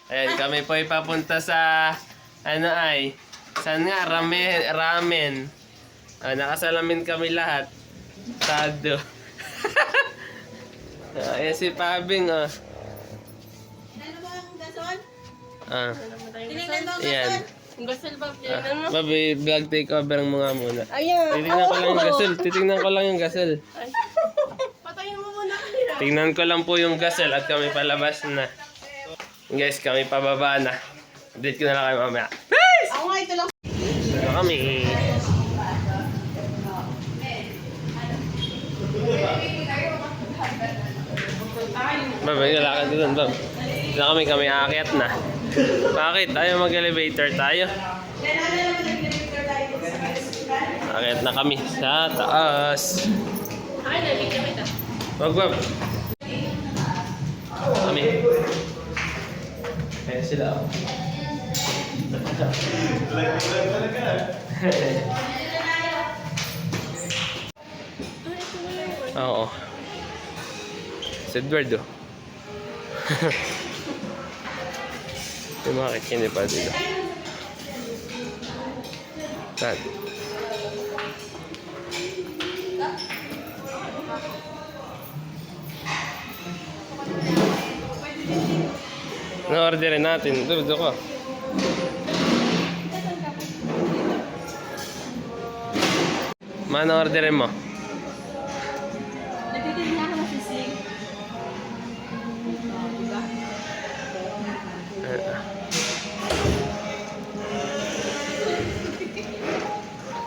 Ayan, kami po ay papunta sa, saan nga, ramen. Nakasalamin kami lahat. Tado. Ayan si Pabing, oh. Ano ba ang gason? Tinignan mo ang Ayan. gason? Ang gasol ba? Ano? Babi, vlog takeover mga muna. Ayan. Titignan ko lang yung gasol. Titignan ko lang yung gasol. Patayin mo muna kanina. Tingnan ko lang po yung gasol at kami palabas na. Guys, kami pababa na. Update ko na lang kayo mamaya. Ako nga ito lang. Ano kami? Bab, may lalakad doon, Bab. Na kami aakyat na. Bakit? Tayo mag-elevator tayo. Aakyat na kami sa taas. Ay, nalito kita. Bab. Kami. Kaya sila ako. Oo. Si Edward, oh. Yung mga kikini pa dito. Saan? Na-orderin natin. Dito ko. Na-orderin mo? Nagtitignan ako ng sisig.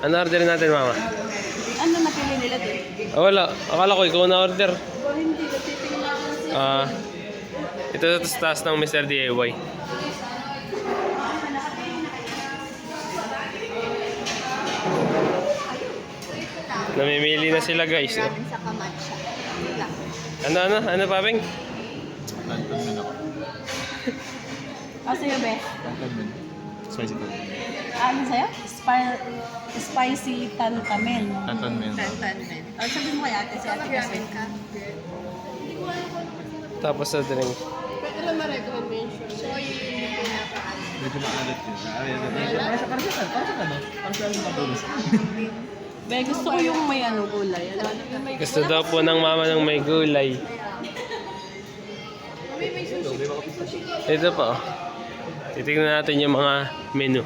Ano orderin natin, Mama? Ano napili nila doon? Wala. Akala ko ikaw na-order. O hindi, nagtitignan ako ng sisig. Ito sa taas ng Mr. DIY. Namimili na sila, guys. Oh. Sa kamatsya. Ano, Pabing? Tantan men ako. Sa'yo, be? Tantan men. Spicy tantan. Ano sa'yo? Spicy tantamen. Tantan men. Tantan-men. O, sabihin mo kay ate, si ate kasi. Tapos sa drink. Pwede lang ma-recommend mo yung show. So, yun yung pinapaan. Medyo maalat yun. Para sa ano? Para sa mga bonus. Be, gusto ko yung may ano, gulay. Ano, yung may Gusto daw po ng mama ng may gulay. Ito pa, oh. Titignan natin yung mga menu.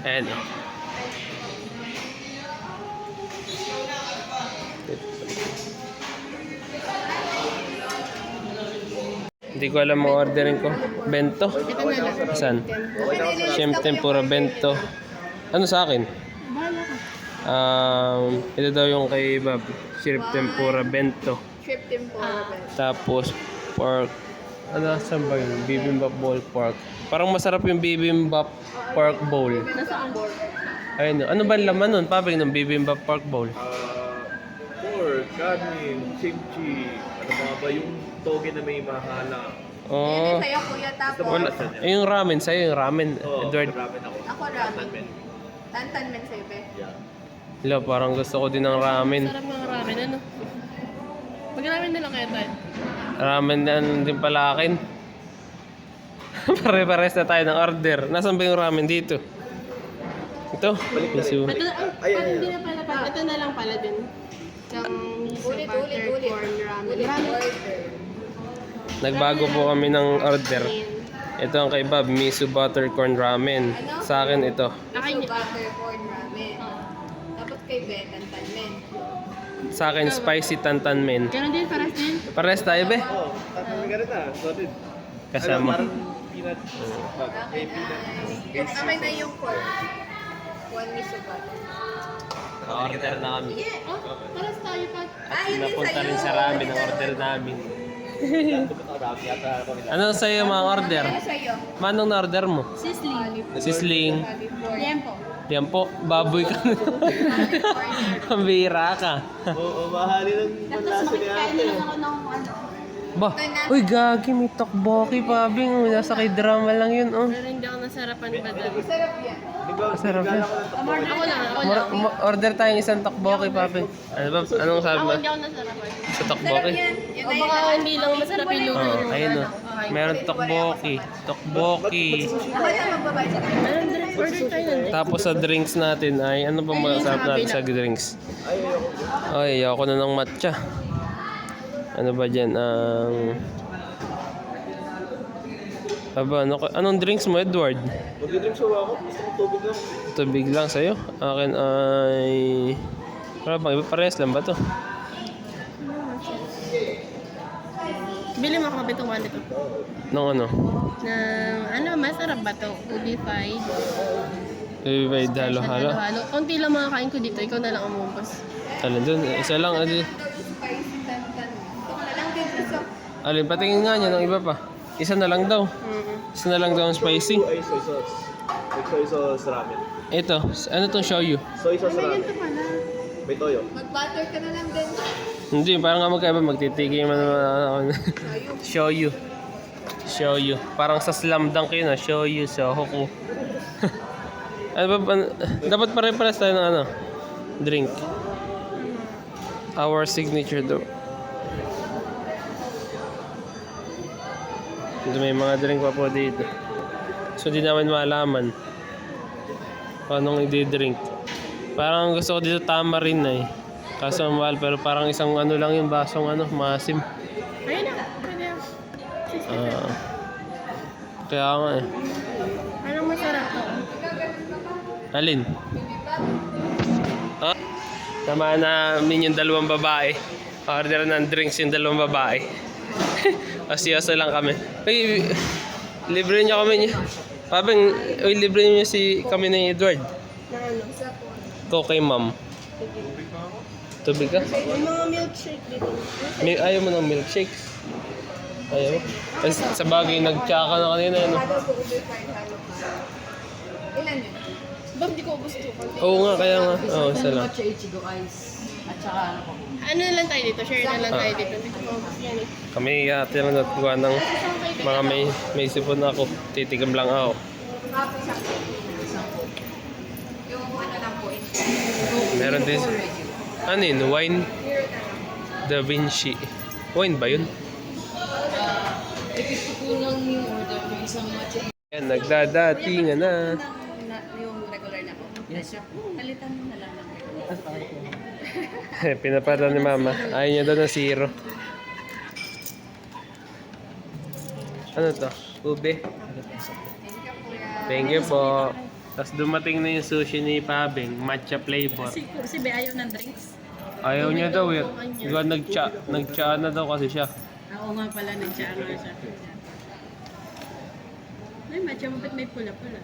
Ayan, oh. Hindi ko alam ang ordering ko. Bento? Saan? Shrimp tempura bento. Ano sa akin? Ito daw yung kay Bob. Shrimp tempura bento. Trip tempura. Tapos pork. Ano, saan ba yun? Bibimbap bowl pork. Parang masarap yung bibimbap pork bowl. nasa ang board. Ayun, ano ba laman nun? Pabing ng bibimbap pork bowl. Pork, kanin, kimchi, ano mga ba yung toge na may mahala. Oh. Sa'yo, kuya, tapos. Wala. Yung ramen, sa'yo yung ramen. Edward. ramen ako. Ako ramen. Tantan-men sa'yo, be. Yeah. Hello, parang gusto ko din ng ramen. Sarap mga ramen, ano? Mag-ramen na lang kayo tayo. Ramen na din pala akin. Pare-pares na tayo ng order. Nasaan ba yung ramen dito? Ito. Miso. Ito na, hindi na pala pala. Ito na lang pala din. Yung miso butter corn ramen. Nagbago po kami ng order. Ito ang kay Bob, miso butter corn ramen. Sa akin ito. Akin So, butter corn ramen. Tapos kay be, tantan-men. Sa akin, spicy tantan men. Ganon din, paras din. Pares tayo, be. Oh, tantan men na. Solid. Kasama. Parang peanut. May peanut. Kami na yung pork. One miso butter. Order na kami. Oh, paras tayo pa. Ah, yun din Napunta sa'yo. rin sa ramen ang order namin. Marami yata ako nila. Ano sa'yo mga order? Ano sa'yo? Manong na-order mo? Sisling. Sisling. Tiempo. Yan po, baboy ka. Pambira ka. Oo, mahali ng Tapos panlasa ni makikain ate. na lang ako ng ano. Ba, uy gagi, may tokboki pabing. Nasa kay drama lang yun, oh. Pero hindi ako nasarapan ba dun? Sarap yan. Masarap yan. Ako lang. Order tayong isang tokboki, papi. Ano ba? Anong sabi Ako mo? hindi ako nasarapan. Sa tokboki? Yan. Yan O na baka hindi lang masarap yung luto Oh, nyo. ayun oh. Meron tokboki. Tokboki. Nakaya magbabayad siya. Anong drink? Order tayo ng drink. Tapos sa drinks natin ay, ano ba masarap natin sa drinks? Ay, ayoko na ng matcha. Ano ba dyan? Anong drinks mo, Edward? Mag-drink sa ako. Gusto mo tubig lang. Tubig lang sa'yo. Akin ay... Wala bang iba? Parehas lang ba to? Bili mo ako bitong wallet ko. Nung ano? Ano, masarap ba to? Ubi fried. Ibibay halo-halo. Halo. Konti lang makakain ko dito. Ikaw na lang umumpos. Alin dun? Isa lang. Adi. Spicy tantan. Ito na lang din isa. Alin, patingin nga niya ng iba pa. Isa na lang daw. Isa na lang daw ang spicy. Ay, soy sauce. May soy sauce ramen. Ito, ano tong shoyu? Soy sauce ramen. May toyo. Mag-butter ka na lang din. Hindi, parang nga magkaiba. Magtitigil man naman ako. Shoyu. Shoyu. Parang sa slam dunk yun, shoyu sa hoku. Ano ba? Dapat pare-pares tayo ng ano? Drink. Our signature daw. Ito may mga drink pa po dito. So di namin malaman kung anong i-drink. Parang gusto ko dito tamarind na eh. Kaso mahal pero parang isang ano lang yung basong ano, maasim. Ayun na. Pwede yan. Kaya nga eh. Anong masarap to? Alin? Ha? Tama namin yung dalawang babae. Order ng drinks yung dalawang babae. Asiyoso lang kami. Uy, libre niyo kami niya. Pabeng, uy, libre niyo kami ni Edward. Na ano? Ko kay ma'am. Tubig ka? May mga milkshake dito. Ayaw mo ng milkshakes? Ayaw mo? Sa bagay, nag-tsaka na kanina. Ano? Halo po ubi fried halo ka. Ilan yun? Bab, di ko ubos to. Oo nga, kaya nga. Oo, isa lang. Ano lang tayo dito? Share na lang tayo dito. Hindi ko maubos yan eh. Kami tira na gawa ng mga may sipon ako. Titigam lang ako. Happy siya. Yung ano lang po. Meron din. Ano yun? Wine Da Vinci. Wine ba yun? Ayan, nagdadatingan na. Yung regular na po. Yes. Palitan mo na lang ng regular. Pinapata ni mama. Ayaw niya daw ng zero. Ano to? Ube? Thank you po. Tapos dumating na yung sushi ni Pabeng. Matcha flavor. Si Be ayaw ng drinks. Ayaw niya daw eh. Diba nag-cha na daw kasi siya. Oo nga pala, nag-chat nga siya. Ay, matcha mo ba't may pula-pula?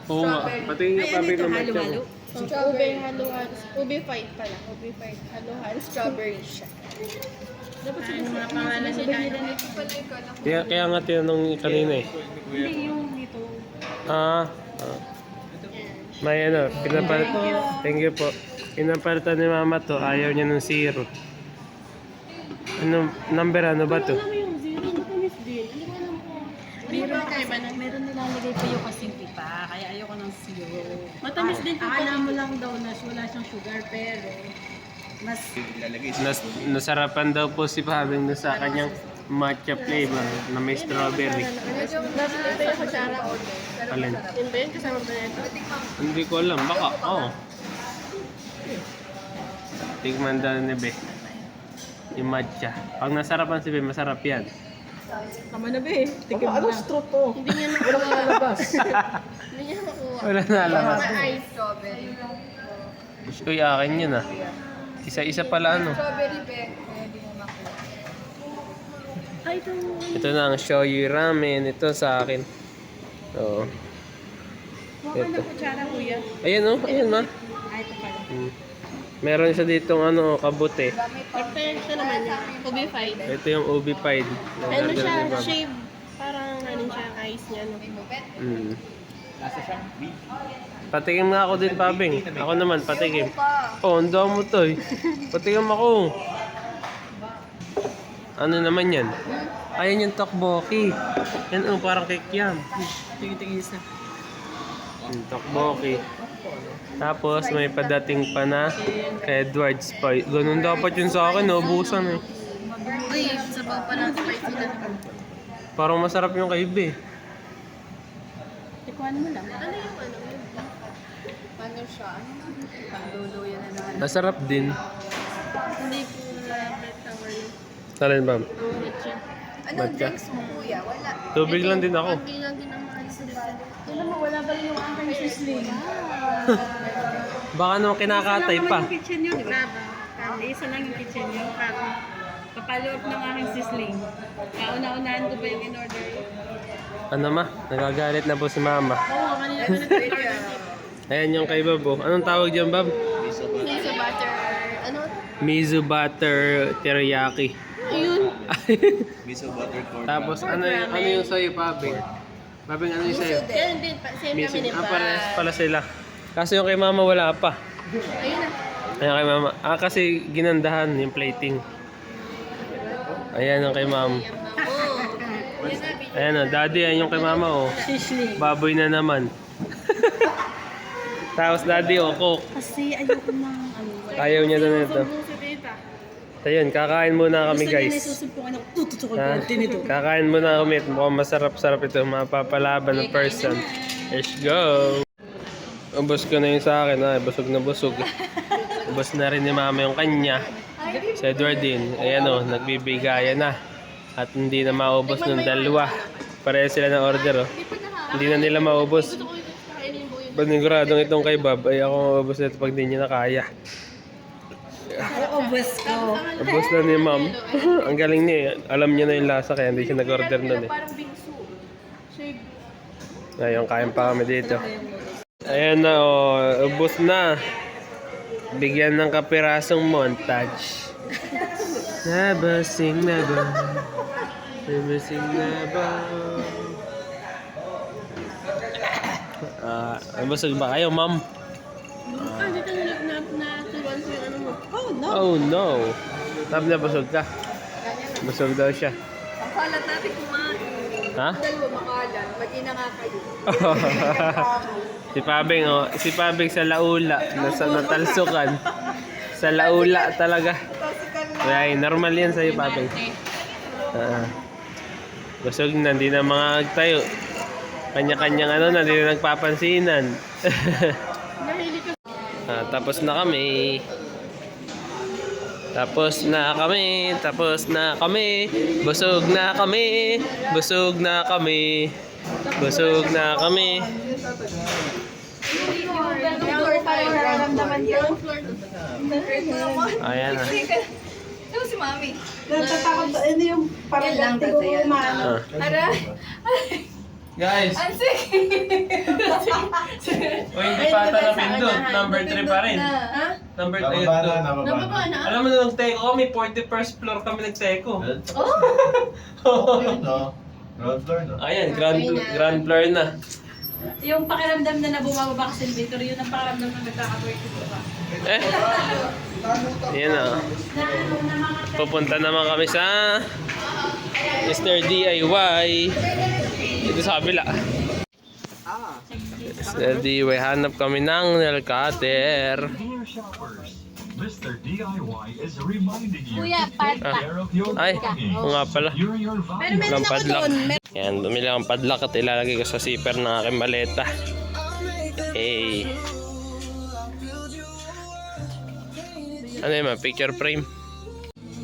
Oo nga. Patingin niya Pabeng ng matcha mo. Ube halo-halo. Ube fight pala. Ube fight halo-halo. Strawberry siya. Dapat sila mga pangalan sila. Kaya nga tinanong kanina eh. Hindi yung dito. May ano, pinapalit. Thank you po. Pinapalitan ni mama to, ayaw niya ng zero. Ano, number ano ba to? Alam mo yung zero, matamis din. Ano ba alam ko? Zero na kayo ba na? Meron nilalagay pa yung kasimpi pa, kaya ayoko ng zero. Matamis din po. Akala mo lang daw na wala siyang sugar, pero mas Nasarapan daw po si Pabeng doon sa kanyang matcha flavor na may strawberry. Dapat ito yung kutsara order. Alin? Yun ba yun? Kasama ba na ito? Hindi ko alam. Baka, oo. Tigman daw ni Be. Yung matcha. Pag nasarapan si Be, masarap yan. tama na ba eh. Tigil mo na. Hindi niya nakuha. Hindi niya nakuha. Wala na alam. Ice strawberry. Uy, akin yun ah. Isa-isa pala ano. Strawberry be. Pwede mo makuha. Ay, ito. Ito na ang shoyu ramen. Ito sa akin. Oo. Huwag ka ng kutsara, kuya. Ayan oh. Ayan ma. Ay, ito pala. Meron siya ditong ano, kabute. Ito naman yung ube fight. Ito yung ubi pied. Ano siya? Shave. Parang ano siya, ice niya. No? Patikim nga ako din, Pabing. Ako naman, patikim. Oh, ang dami mo to eh. Patikim ako. Ano naman yan? Ayan yung tteokbokki. Yan ang parang kikiam. Tingin-tingin isa. Yung tteokbokki. Tapos may padating pa na Edward's Spice. Ganun dapat yun sa akin, naubusan eh. Uy, sabaw pa ng spicy na. Parang masarap yung kay Ibe. Tikuan mo lang. Ano yung ano? Ano siya? Pangluluya na naman. Masarap din. Hindi po na tower yun. Salin ba? Ang chicken. Ba't ka? mo kuya? Wala. Tubig lang din ako. Hindi lang din ang mga sila. Alam mo, wala ba rin yung aking sisling? Baka naman kinakatay pa. Yung kitchen yun, di ba? Isa lang yung kitchen yun. Papaloob ng aking sisling. Kauna-unahan ko ba yung in-order? Ano ma? Nagagalit na po si mama. Oo, kanina ko nag-order. Ayan yung kay Bab. Oh. Anong tawag dyan, Bab? Miso butter. Ano? Miso butter teriyaki. Ayun. Miso butter corn. Tapos ano yung sa'yo, Pabing? Pabing, ano yung sa'yo? Yan din. Same Miso. kami ni Pa. Parehas pala sila. Kaso yung kay mama wala pa. Ayun na. Ayan kay mama. Kasi ginandahan yung plating. Ayan ang kay mama. Ayan o, daddy, ayan yung kay mama o. Sisling. Baboy na naman. Tapos daddy o, cook. Kasi ayoko na Ayaw niya doon ito. Si Tita. Ayun, kakain muna kami Gusto niya na guys. isusumpungan ako. Tututukol Ha? ko din ito. Kakain muna kami. Mukhang masarap-sarap ito. Mapapalaban ng person. Let's go! Ubus ko na yung sa akin. Ha? Busog na busog. Ubus na rin ni mama yung kanya. Si Edwardine. Ayan o, nagbibigayan na. At hindi na maubos ng dalawa. Pareha sila ng order. Oh. Hindi na nila maubos. Paniguradong itong kay Bob ay ako maubos nito pag di niya na kaya. Ubus ko. Ubos na ni ma'am. Ang galing niya. Alam niya na yung lasa kaya hindi siya nag-order nun eh. Parang bingsu. Shake. Ngayon, kain pa kami dito. Ayan na oh, ubos na. Bigyan ng kapirasong montage. Nabasing na ba? Nabasing na ba? Ang busog ba kayo, ma'am? Dito na turuan ko yung ano mo. Oh, no. Oh no. Sabi na busog ka. Busog daw siya. Pangkalat natin kumain. Ha? Dalawa makalat. Mag-ina nga kayo. Si Pabing sa laula, nasa natalsukan. Sa laula talaga. Ay, normal yan sa'yo, Pabing. Busog na, hindi na mga agtayo. Kanya-kanyang hindi na nagpapansinan. Tapos na kami. Tapos na kami. Busog na kami. Busog na kami. Busog na kami. Ayan na. Ito si Mami. Natatakot. Ano yung parang Yan lang, dati ko tatay, yan. umano. Aray. Guys, Ang sige. hindi pa ata napindot. Number 3 pa rin. Ha? Number 3 Nababa na, ito. nababa na. Alam mo na nag-teko kami, 41st floor kami nag-teko. Yun, no? Ground floor, no? Ayan, grand floor na. Yung pakiramdam na bumababa ka sa elevator, yun ang pakiramdam na nagkaka-birthday ko pa. Ayan na. Pupunta naman kami sa Mr. DIY. Dito sa kabila. Mr. DIY, hanap kami ng nail cutter. Dear shoppers, Mr. DIY is reminding you Kuya, to take padlock. care of your Ay, belongings. oo nga pala. You're your value. Walang padlock. Yan, bumili akong padlock at ilalagay ko sa zipper ng aking maleta. Hey. Ano yun, picture frame?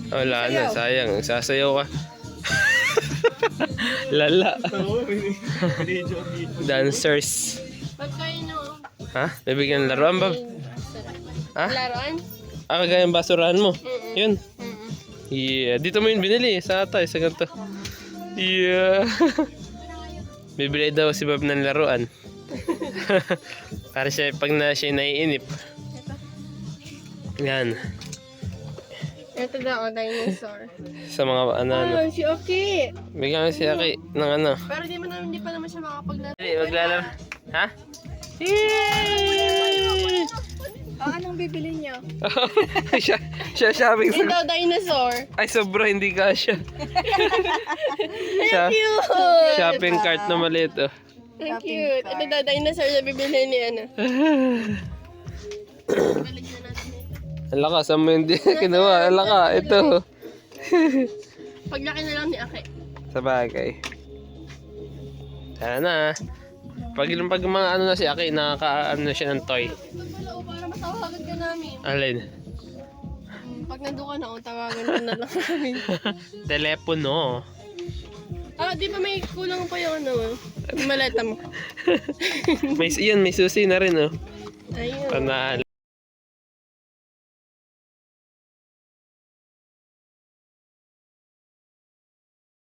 Wala na, sayang. Sasayaw ka. Lala. Dancers. Ba't kayo no? Ha? Bibigyan ng laruan ba? Ha? Laruan? Kagaya yung basurahan mo. Yun. Yeah. Dito mo yun binili. Sa ata, sa ganito. Yeah. Bibili daw si Bob ng laruan. Para siya, pag siya naiinip. Yan. Ito daw, dinosaur. Sa mga ano. Si Oki. Bigyan mo si Aki ng ano. Pero hindi pa naman siya makapaglaro. Hindi, maglalaro. Ha? Yay! Anong bibili niyo? siya shopping Ito, dinosaur. Ay, sobra hindi ka siya. Cute! Shopping cart na maliit oh. Ang cute. Ito daw, dinosaur na bibili ni ano. Balik na natin ito. Ala ka, saan mo hindi kinuha? Ala ka, ito. Paglaki na lang ni Ake. Sa bagay. Sana. Pag mga ano na si Aki, nakaka-ano na siya ng toy. Ito pala, para matawagan ka namin. Alin? Pag nandun ka na, tawagan ka na lang namin. Telepono. Di ba may kulang pa yung ano? Yung maleta mo. May susi na rin oh. Ayun. Panalo.